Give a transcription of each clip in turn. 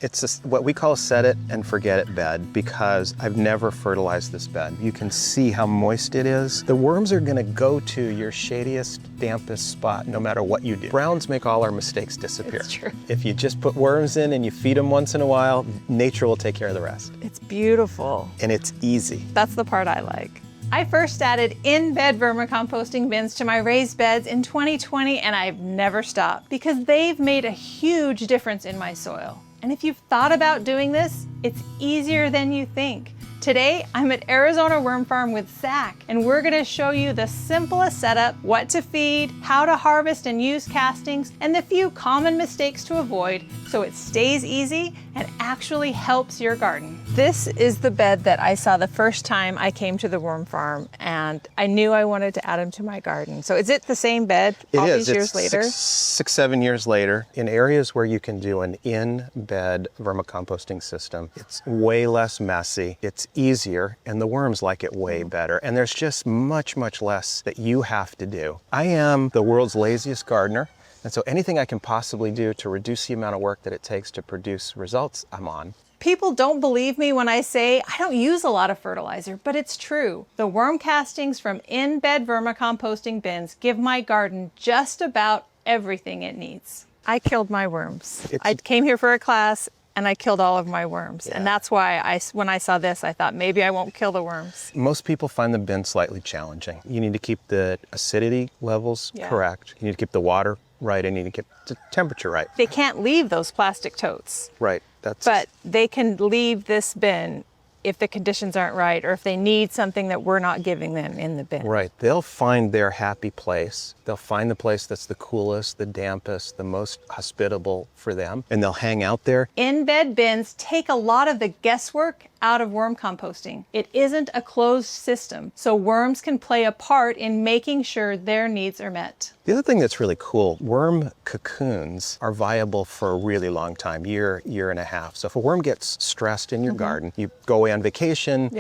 It's what we call a set it and forget it bed because I've never fertilized this bed. You can see how moist it is. The worms are gonna go to your shadiest, dampest spot no matter what you do. Browns make all our mistakes disappear. It's true. If you just put worms in and you feed them once in a while, nature will take care of the rest. It's beautiful. And it's easy. That's the part I like. I first added in-bed vermicomposting bins to my raised beds in 2020 and I've never stopped because they've made a huge difference in my soil. And if you've thought about doing this, it's easier than you think. Today, I'm at Arizona Worm Farm with Zach, and we're gonna show you the simplest setup, what to feed, how to harvest and use castings, and the few common mistakes to avoid so it stays easy and actually helps your garden. This is the bed that I saw the first time I came to the worm farm, and I knew I wanted to add them to my garden. So is it the same bed all these years later? Six, 7 years later. In areas where you can do an in-bed vermicomposting system, it's way less messy, it's easier, and the worms like it way better. And there's just much, much less that you have to do. I am the world's laziest gardener, and so anything I can possibly do to reduce the amount of work that it takes to produce results, I'm on. People don't believe me when I say I don't use a lot of fertilizer, but it's true. The worm castings from in-bed vermicomposting bins give my garden just about everything it needs. I killed my worms. I came here for a class and I killed all of my worms. Yeah. And that's why when I saw this, I thought maybe I won't kill the worms. Most people find the bin slightly challenging. You need to keep the acidity levels correct. You need to keep the water right, and you need to keep the temperature right. They can't leave those plastic totes. Right. But they can leave this bin if the conditions aren't right or if they need something that we're not giving them in the bin. Right. They'll find their happy place. They'll find the place that's the coolest, the dampest, the most hospitable for them, and they'll hang out there. In-bed bins take a lot of the guesswork out of worm composting. It isn't a closed system, so worms can play a part in making sure their needs are met. The other thing that's really cool, worm cocoons are viable for a really long time, year and a half. So if a worm gets stressed in your garden, you go away on vacation,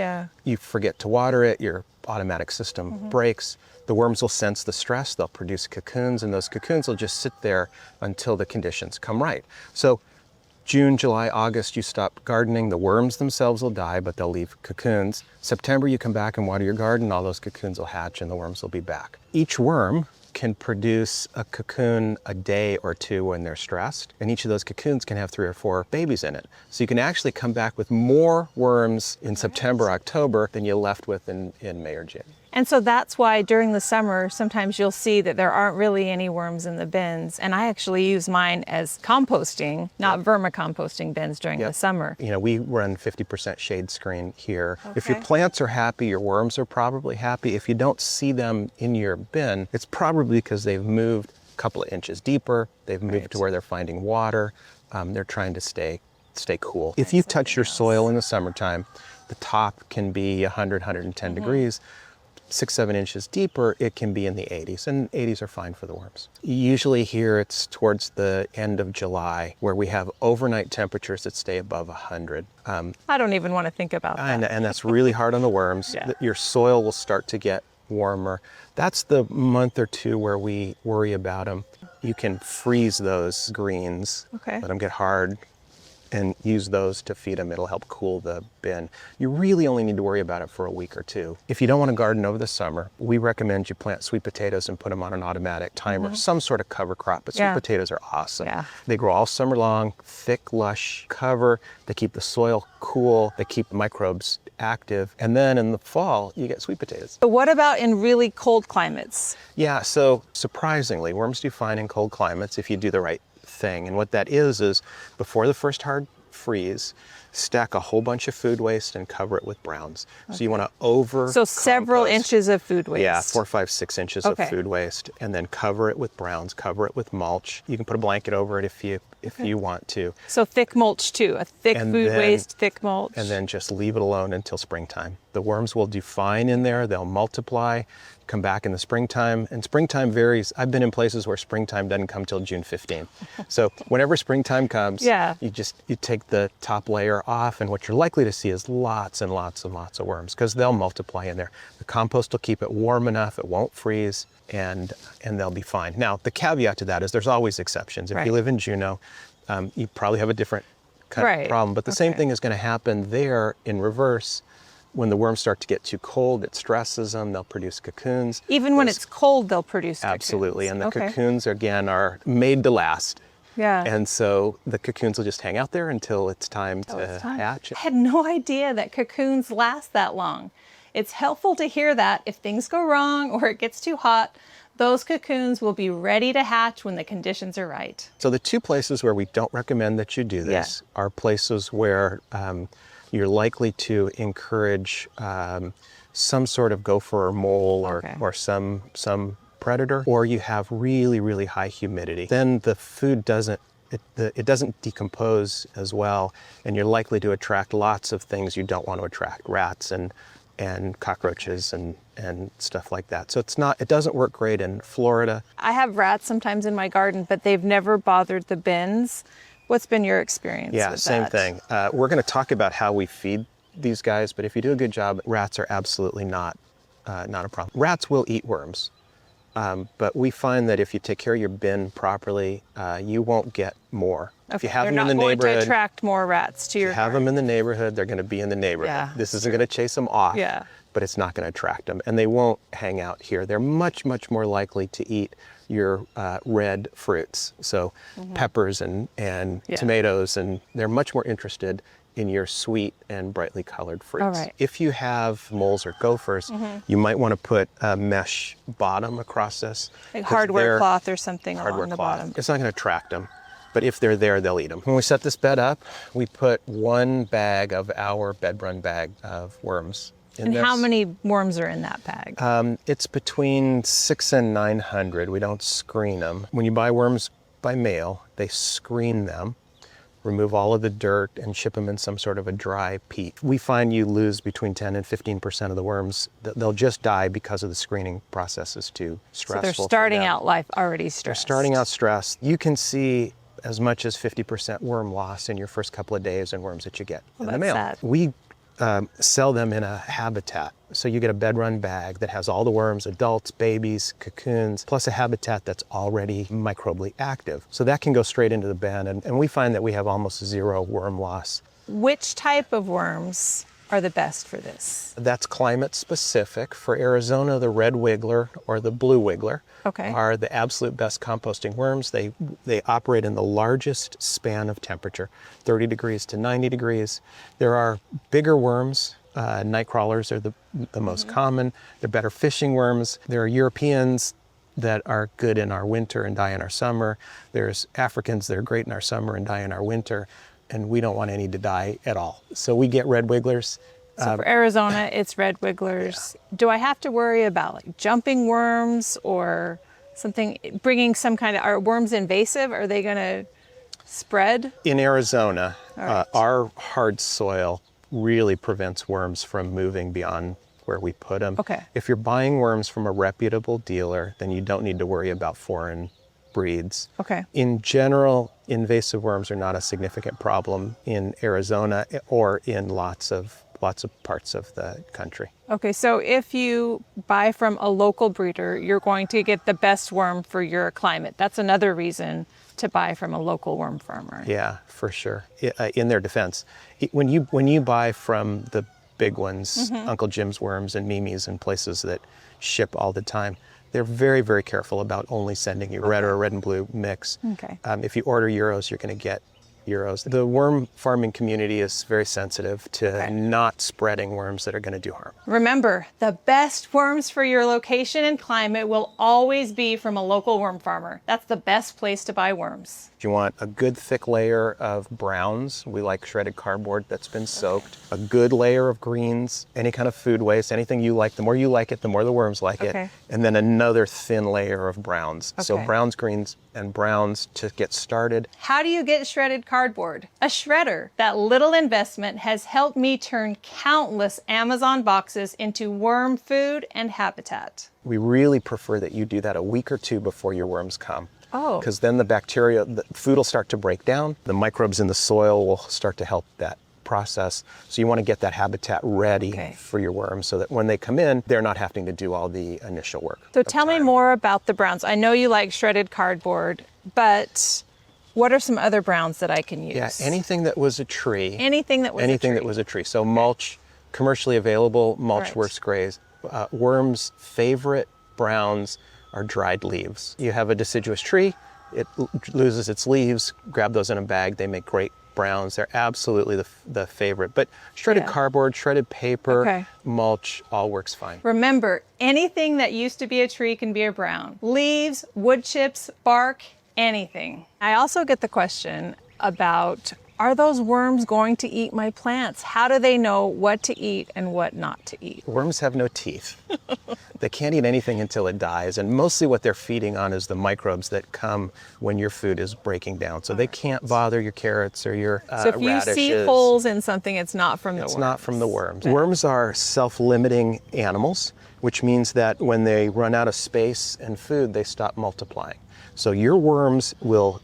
you forget to water it, your automatic system breaks, the worms will sense the stress, they'll produce cocoons, and those cocoons will just sit there until the conditions come right. So June, July, August, you stop gardening, the worms themselves will die, but they'll leave cocoons. September, you come back and water your garden, all those cocoons will hatch and the worms will be back. Each worm can produce a cocoon a day or two when they're stressed, and each of those cocoons can have 3 or 4 babies in it. So you can actually come back with more worms in September, October than you left with in May or June. And so that's why during the summer, sometimes you'll see that there aren't really any worms in the bins. And I actually use mine as composting, not vermicomposting bins during the summer. You know, we run 50% shade screen here. If your plants are happy, your worms are probably happy. If you don't see them in your bin, it's probably because they've moved a couple of inches deeper. They've moved to where they're finding water. They're trying to stay cool. If you touch your soil in the summertime, the top can be 100, 110 degrees. 6, 7 inches deeper, it can be in the 80s, and 80s are fine for the worms. Usually here it's towards the end of July where we have overnight temperatures that stay above 100. I don't even want to think about that. And that's really hard on the worms. Your soil will start to get warmer. That's the month or two where we worry about them. You can freeze those greens, let them get hard, and use those to feed them. It'll help cool the bin. You really only need to worry about it for a week or two. If you don't want to garden over the summer, we recommend you plant sweet potatoes and put them on an automatic timer, some sort of cover crop, but sweet potatoes are awesome. They grow all summer long, thick, lush cover. They keep the soil cool, they keep microbes active, and then in the fall, you get sweet potatoes. But what about in really cold climates? Yeah, so surprisingly, worms do fine in cold climates if you do the right thing. And what that is before the first hard freeze, stack a whole bunch of food waste and cover it with browns. So you want to So several inches of food waste. Yeah, 4, 5, 6 inches of food waste, and then cover it with browns, cover it with mulch. You can put a blanket over it if you want to. So thick mulch too, a thick waste, thick mulch. And then just leave it alone until springtime. The worms will do fine in there, they'll multiply, come back in the springtime, and springtime varies. I've been in places where springtime doesn't come till June 15th. So whenever springtime comes, you take the top layer off, and what you're likely to see is lots and lots and lots of worms because they'll multiply in there. The compost will keep it warm enough, it won't freeze, and they'll be fine. Now, the caveat to that is there's always exceptions. If you live in Juneau, you probably have a different of problem. But the same thing is going to happen there in reverse. When the worms start to get too cold, it stresses them. They'll produce cocoons. Even when it's cold, they'll produce cocoons. Absolutely. And the cocoons, again, are made to last. Yeah. And so the cocoons will just hang out there until it's time to hatch. I had no idea that cocoons last that long. It's helpful to hear that if things go wrong or it gets too hot, those cocoons will be ready to hatch when the conditions are right. So the two places where we don't recommend that you do this are places where you're likely to encourage some sort of gopher or mole or some predator, or you have really, really high humidity. Then the food doesn't decompose as well, and you're likely to attract lots of things you don't want to attract, rats and cockroaches and stuff like that. So it doesn't work great in Florida. I have rats sometimes in my garden, but they've never bothered the bins. What's been your experience with that? Yeah, same thing. We're going to talk about how we feed these guys, but if you do a good job, rats are absolutely not a problem. Rats will eat worms, but we find that if you take care of your bin properly, you won't get more. Okay. If you have They're them in the not going neighborhood, to attract more rats to your if you have them in the neighborhood, they're going to be in the neighborhood. Yeah, this isn't going to chase them off, but it's not going to attract them, and they won't hang out here. They're much, much more likely to eat your red fruits, so peppers and tomatoes, and they're much more interested in your sweet and brightly colored fruits. All right. If you have moles or gophers, you might want to put a mesh bottom across this. Like hardware cloth or something along the bottom. It's not going to attract them, but if they're there, they'll eat them. When we set this bed up, we put one bag of our bed run bag of worms in And this. how many worms are in that bag? It's between 600 and 900. We don't screen them. When you buy worms by mail, they screen them, remove all of the dirt, and ship them in some sort of a dry peat. We find you lose between 10 and 15% of the worms. They'll just die because of the screening process is too stressful. So they're starting out life already stressed. They're starting out stressed. You can see as much as 50% worm loss in your first couple of days in worms that you get in the mail. Sad. We sell them in a habitat. So you get a bed run bag that has all the worms, adults, babies, cocoons, plus a habitat that's already microbially active. So that can go straight into the bin, and we find that we have almost zero worm loss. Which type of worms are the best for this? That's climate specific. For Arizona, the red wiggler or the blue wiggler are the absolute best composting worms. They operate in the largest span of temperature, 30 degrees to 90 degrees. There are bigger worms. Night crawlers are the most common. They're better fishing worms. There are Europeans that are good in our winter and die in our summer. There's Africans that are great in our summer and die in our winter. And we don't want any to die at all. So we get red wigglers. So for Arizona, it's red wigglers. Yeah. Do I have to worry about like jumping worms or something, bringing some kind of, are worms invasive? Are they gonna spread? In Arizona, our hard soil really prevents worms from moving beyond where we put them. Okay. If you're buying worms from a reputable dealer, then you don't need to worry about foreign breeds. Okay. In general, invasive worms are not a significant problem in Arizona or in lots of parts of the country. Okay, so if you buy from a local breeder, you're going to get the best worm for your climate. That's another reason to buy from a local worm farmer. Yeah, for sure. In their defense, when you buy from the big ones, Uncle Jim's Worms and Mimi's and places that ship all the time, they're very, very careful about only sending you red or a red and blue mix. Okay. If you order euros, you're going to get euros. The worm farming community is very sensitive to not spreading worms that are going to do harm. Remember, the best worms for your location and climate will always be from a local worm farmer. That's the best place to buy worms. If you want a good thick layer of browns, we like shredded cardboard that's been soaked. A good layer of greens, any kind of food waste, anything you like. The more you like it, the more the worms like it. And then another thin layer of browns. So browns, greens, and browns to get started. How do you get shredded cardboard? A shredder. That little investment has helped me turn countless Amazon boxes into worm food and habitat. We really prefer that you do that a week or two before your worms come. Oh. Because then the bacteria, the food will start to break down. The microbes in the soil will start to help that process. So you want to get that habitat ready for your worms so that when they come in, they're not having to do all the initial work. So tell me more about the browns. I know you like shredded cardboard, but What are some other browns that I can use? Yeah, anything that was a tree. Anything that was a tree. Anything that was a tree. So mulch, commercially available, mulch Right. works great. Worms' favorite browns are dried leaves. You have a deciduous tree, it loses its leaves, grab those in a bag, they make great browns. They're absolutely the favorite. But shredded cardboard, shredded paper, mulch, all works fine. Remember, anything that used to be a tree can be a brown. Leaves, wood chips, bark, anything. I also get the question about, are those worms going to eat my plants? How do they know what to eat and what not to eat? Worms have no teeth. They can't eat anything until it dies, and mostly what they're feeding on is the microbes that come when your food is breaking down. So they can't bother your carrots or your So if you see holes in something, it's not from the worms. It's not from the worms. Worms are self-limiting animals, which means that when they run out of space and food, they stop multiplying. So your worms will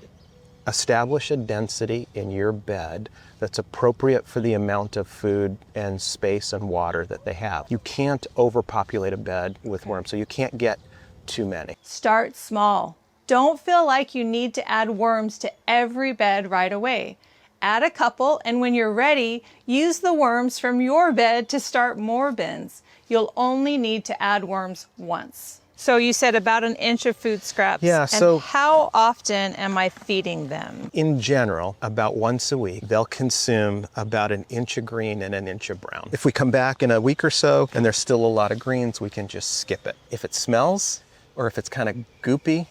establish a density in your bed that's appropriate for the amount of food and space and water that they have. You can't overpopulate a bed with worms, so you can't get too many. Start small. Don't feel like you need to add worms to every bed right away. Add a couple, and when you're ready, use the worms from your bed to start more bins. You'll only need to add worms once. So you said about an inch of food scraps. Yeah, so and how often am I feeding them? In general, about once a week, they'll consume about an inch of green and an inch of brown. If we come back in a week or so and there's still a lot of greens, we can just skip it. If it smells or if it's kind of goopy,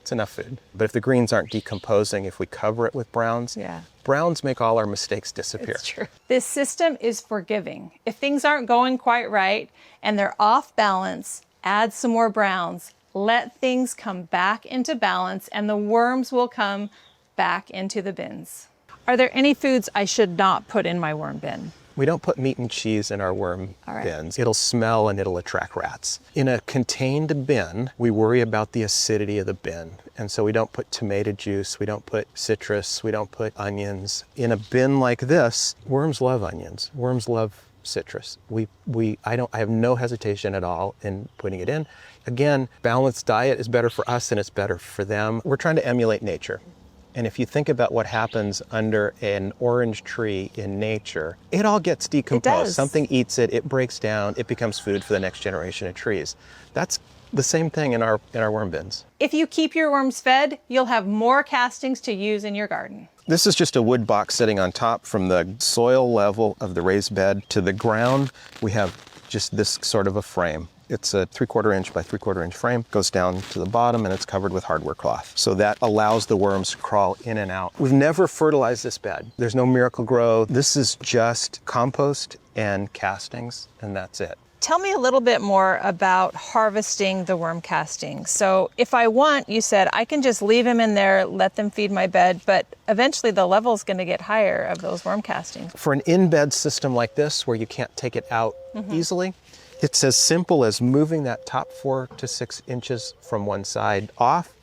it's enough food. But if the greens aren't decomposing, if we cover it with browns, browns make all our mistakes disappear. It's true. This system is forgiving. If things aren't going quite right and they're off balance, add some more browns, let things come back into balance, and the worms will come back into the bins. Are there any foods I should not put in my worm bin? We don't put meat and cheese in our worm bins. It'll smell and it'll attract rats. In a contained bin, we worry about the acidity of the bin. And so we don't put tomato juice, we don't put citrus, we don't put onions. In a bin like this, worms love onions. Worms love citrus. I have no hesitation at all in putting it in. Again, balanced diet is better for us and it's better for them. We're trying to emulate nature. And if you think about what happens under an orange tree in nature, it all gets decomposed. It does. Something eats it, it breaks down, it becomes food for the next generation of trees. That's the same thing in our worm bins. If you keep your worms fed, you'll have more castings to use in your garden. This is just a wood box sitting on top. From the soil level of the raised bed to the ground, we have just this sort of a frame. It's a 3/4 inch by 3/4 inch frame, goes down to the bottom, and it's covered with hardware cloth. So that allows the worms to crawl in and out. We've never fertilized this bed. There's no miracle grow. This is just compost and castings, and that's it. Tell me a little bit more about harvesting the worm castings. So if I want, you said, I can just leave them in there, let them feed my bed, but eventually the level is going to get higher of those worm castings. For an in-bed system like this, where you can't take it out easily, it's as simple as moving that top 4 to 6 inches from one side off,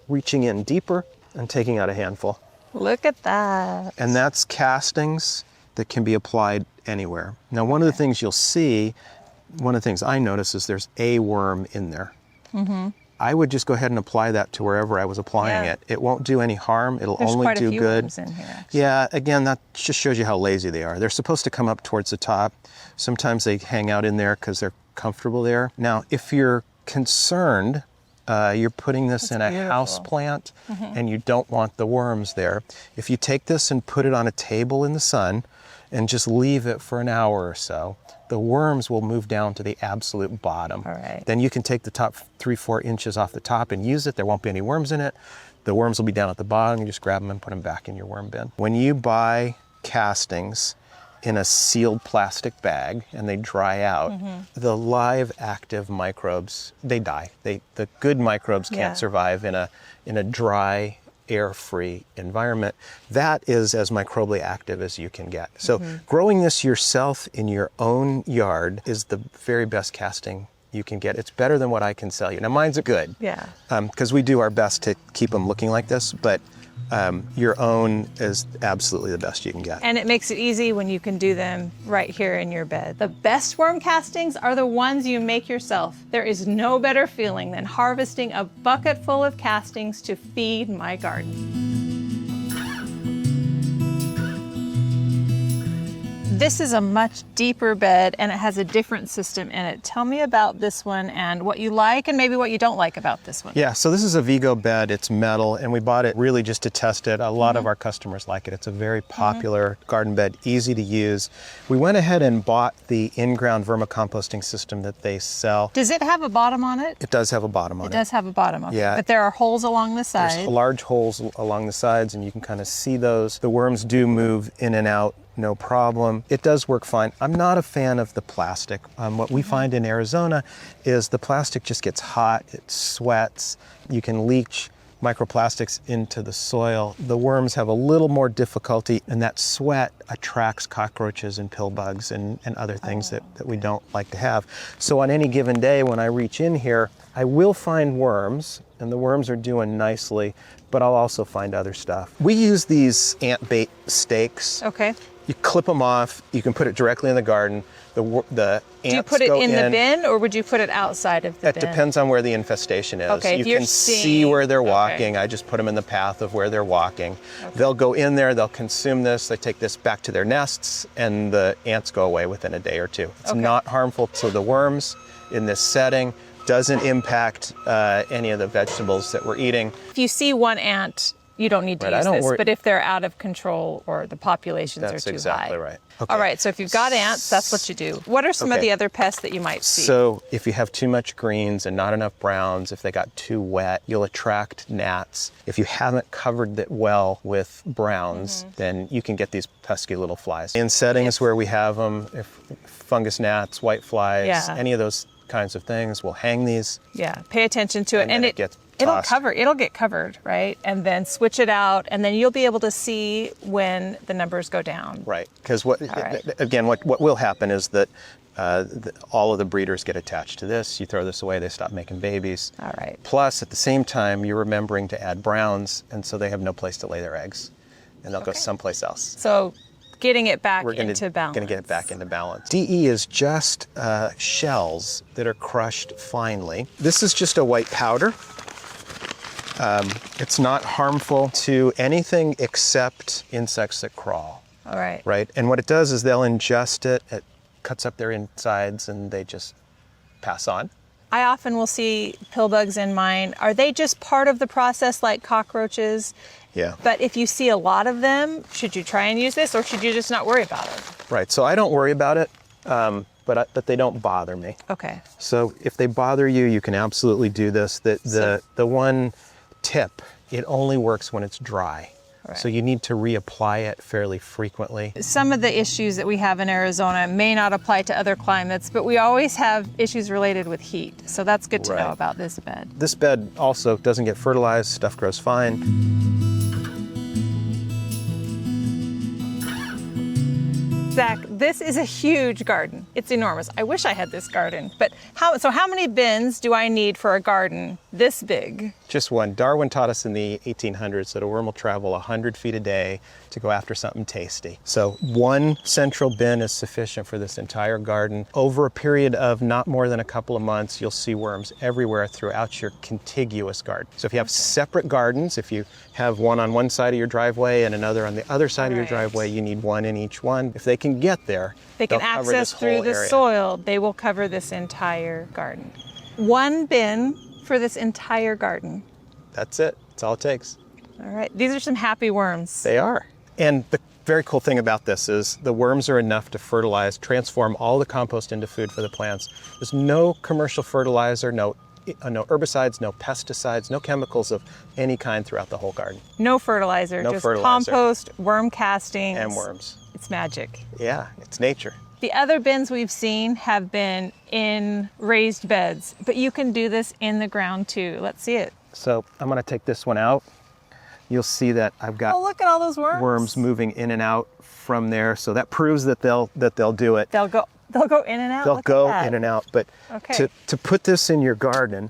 reaching in deeper and taking out a handful. Look at that. And that's castings that can be applied anywhere. Now, one of the things you'll see, one of the things I notice is there's a worm in there. I would just go ahead and apply that to wherever I was applying it. It won't do any harm. It'll only do good. Worms in here, actually. Yeah, again, that just shows you how lazy they are. They're supposed to come up towards the top. Sometimes they hang out in there because they're comfortable there. Now, if you're concerned, you're putting this in a house plant and you don't want the worms there. If you take this and put it on a table in the sun and just leave it for an hour or so, the worms will move down to the absolute bottom. Then you can take the top 3-4 inches off the top and use it. There won't be any worms in it. The worms will be down at the bottom. You just grab them and put them back in your worm bin. When you buy castings in a sealed plastic bag and they dry out, the live active microbes, they die. The good microbes can't survive in a dry, air-free environment. That is as microbially active as you can get. So growing this yourself in your own yard is the very best casting you can get. It's better than what I can sell you. Now, mine's are good. Because we do our best to keep them looking like this, but your own is absolutely the best you can get. And it makes it easy when you can do them right here in your bed. The best worm castings are the ones you make yourself. There is no better feeling than harvesting a bucket full of castings to feed my garden. This is a much deeper bed and it has a different system in it. Tell me about this one and what you like and maybe what you don't like about this one. Yeah, so this is a Vigo bed. It's metal, and we bought it really just to test it. A lot of our customers like it. It's a very popular garden bed, easy to use. We went ahead and bought the in-ground vermicomposting system that they sell. Does it have a bottom on it? It does have a bottom on it. It does have a bottom, okay. Yeah. But there are holes along the side. There's large holes along the sides, and you can kind of see those. The worms do move in and out, no problem. It does work fine. I'm not a fan of the plastic. What we find in Arizona is the plastic just gets hot, it sweats, you can leach microplastics into the soil. The worms have a little more difficulty, and that sweat attracts cockroaches and pill bugs and other things that we don't like to have. So on any given day when I reach in here, I will find worms, and the worms are doing nicely, but I'll also find other stuff. We use these ant bait stakes. Okay. You clip them off, you can put it directly in the garden. The ants Do you put it go in the bin or would you put it outside of the bin? It depends on where the infestation is. Okay, you if you're can seeing- see where they're okay. walking. I just put them in the path of where they're walking. They'll go in there, they'll consume this, they take this back to their nests, and the ants go away within a day or two. It's not harmful to the worms in this setting, doesn't impact any of the vegetables that we're eating. If you see one ant, you don't need to use this, but if they're out of control or the populations are too high. That's exactly right. Okay. All right, so if you've got ants, that's what you do. What are some of the other pests that you might see? So if you have too much greens and not enough browns, if they got too wet, you'll attract gnats. If you haven't covered it well with browns, then you can get these pesky little flies. In settings where we have them, if fungus gnats, white flies, any of those kinds of things, we'll hang these. Yeah, pay attention to it. And it gets it'll tossed. it'll get covered, right? And then switch it out, and then you'll be able to see when the numbers go down. Right, because what will happen is that all of the breeders get attached to this. You throw this away, they stop making babies. All right. Plus, at the same time, you're remembering to add browns, and so they have no place to lay their eggs, and they'll go someplace else. So getting it back into balance. We're going to get it back into balance. DE is just shells that are crushed finely. This is just a white powder. It's not harmful to anything except insects that crawl. All right. Right? And what it does is they'll ingest it, it cuts up their insides, and they just pass on. I often will see pill bugs in mine. Are they just part of the process like cockroaches? Yeah. But if you see a lot of them, should you try and use this or should you just not worry about it? Right, so I don't worry about it, but they don't bother me. Okay. So if they bother you, you can absolutely do this. The one tip, it only works when it's dry. Right. So you need to reapply it fairly frequently. Some of the issues that we have in Arizona may not apply to other climates, but we always have issues related with heat. So that's good to know about this bed. This bed also doesn't get fertilized, stuff grows fine. Zach, this is a huge garden. It's enormous. I wish I had this garden, but how many bins do I need for a garden this big? Just one. Darwin taught us in the 1800s that a worm will travel 100 feet a day to go after something tasty. So one central bin is sufficient for this entire garden. Over a period of not more than a couple of months, you'll see worms everywhere throughout your contiguous garden. So if you have separate gardens, if you have one on one side of your driveway and another on the other side of your driveway, you need one in each one. If they can get there, they can access through the soil, they will cover this entire garden. One bin for this entire garden. That's it. That's all it takes. All right. These are some happy worms. They are. And the very cool thing about this is the worms are enough to fertilize, transform all the compost into food for the plants. There's no commercial fertilizer, no herbicides, no pesticides, no chemicals of any kind throughout the whole garden. No fertilizer, just compost, worm castings. And worms. It's magic. Yeah, it's nature. The other bins we've seen have been in raised beds, but you can do this in the ground too. Let's see it. So I'm going to take this one out. You'll see that I've got look at all those worms moving in and out from there. So that proves that they'll do it. They'll go in and out. They'll go in and out. But to put this in your garden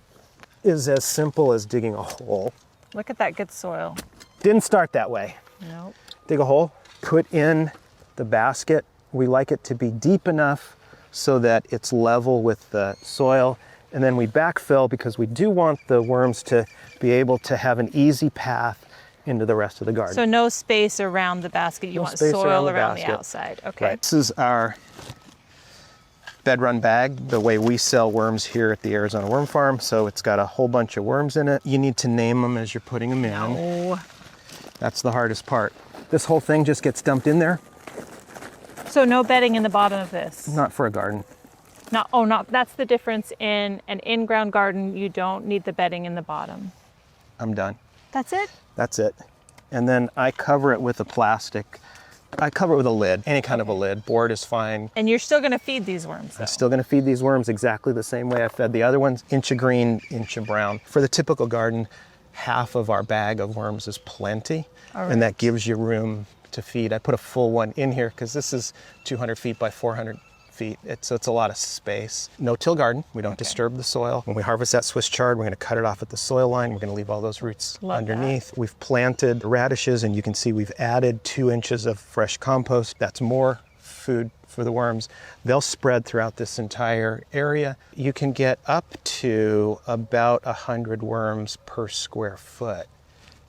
is as simple as digging a hole. Look at that good soil. Didn't start that way. Nope. Dig a hole, put in the basket. We like it to be deep enough so that it's level with the soil. And then we backfill because we do want the worms to be able to have an easy path into the rest of the garden. So no space around the basket. You want soil around the outside. Okay. Right. This is our bed run bag, the way we sell worms here at the Arizona Worm Farm. So it's got a whole bunch of worms in it. You need to name them as you're putting them in. No. That's the hardest part. This whole thing just gets dumped in there. So no bedding in the bottom of this? Not for a garden. That's the difference in an in-ground garden. You don't need the bedding in the bottom. I'm done. That's it? That's it. And then I cover it with a plastic. I cover it with a lid, any kind of a lid. Board is fine. And you're still gonna feed these worms, though. I'm still gonna feed these worms exactly the same way I fed the other ones. Inch of green, inch of brown. For the typical garden, half of our bag of worms is plenty. And that gives you room to feed. I put a full one in here because this is 200 feet by 400 feet. So it's a lot of space. No-till garden. We don't disturb the soil. When we harvest that Swiss chard, we're going to cut it off at the soil line. We're going to leave all those roots underneath. We've planted radishes, and you can see we've added 2 inches of fresh compost. That's more food for the worms. They'll spread throughout this entire area. You can get up to about 100 worms per square foot.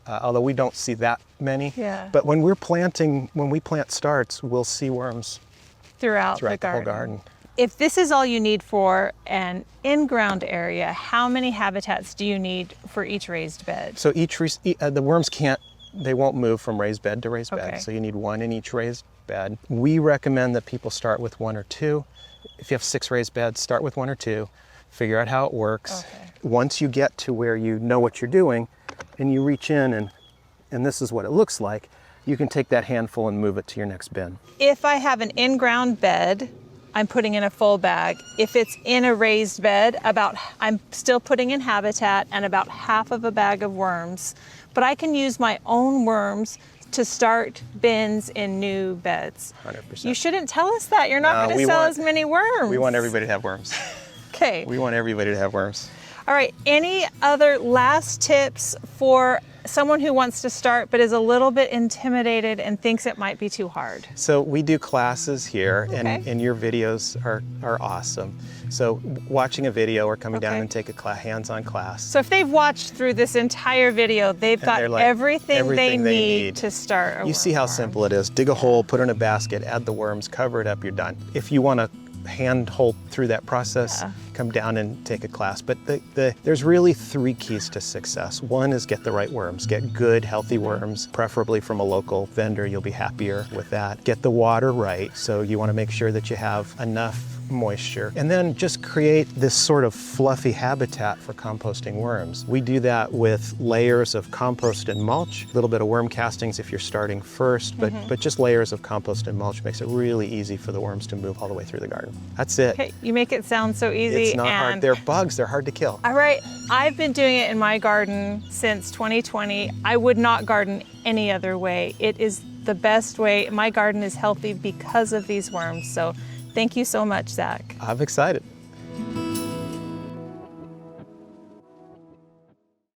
Although we don't see that many. Yeah. But when we plant starts, we'll see worms throughout the whole garden. If this is all you need for an in-ground area, how many habitats do you need for each raised bed? So the worms they won't move from raised bed to raised bed. So you need 1 in each raised bed. We recommend that people start with 1 or 2. If you have 6 raised beds, start with 1 or 2. Figure out how it works. Once you get to where you know what you're doing, and you reach in and this is what it looks like, you can take that handful and move it to your next bin. If I have an in-ground bed, I'm putting in a full bag. If it's in a raised bed, I'm still putting in habitat and about half of a bag of worms, but I can use my own worms to start bins in new beds. 100%. You shouldn't tell us that. You're not going to sell as many worms. We want everybody to have worms. Okay. We want everybody to have worms. All right, any other last tips for someone who wants to start but is a little bit intimidated and thinks it might be too hard? So we do classes here, and your videos are awesome. So watching a video or coming down and take a hands-on class. So if they've watched through this entire video, they've got everything they need to start a worm see how farm. simple it is. Dig a hole, put it in a basket, add the worms, cover it up, you're done. If you want to hand hold through that process, come down and take a class. But there's really 3 keys to success. 1 is get the right worms. Get good, healthy worms, preferably from a local vendor. You'll be happier with that. Get the water right. So you want to make sure that you have enough moisture. And then just create this sort of fluffy habitat for composting worms. We do that with layers of compost and mulch, a little bit of worm castings if you're starting first, but just layers of compost and mulch makes it really easy for the worms to move all the way through the garden. That's it. Okay, you make it sound so easy. It's not hard. They're bugs. They're hard to kill. All right, I've been doing it in my garden since 2020. I would not garden any other way. It is the best way. My garden is healthy because of these worms. So thank you so much, Zach. I'm excited.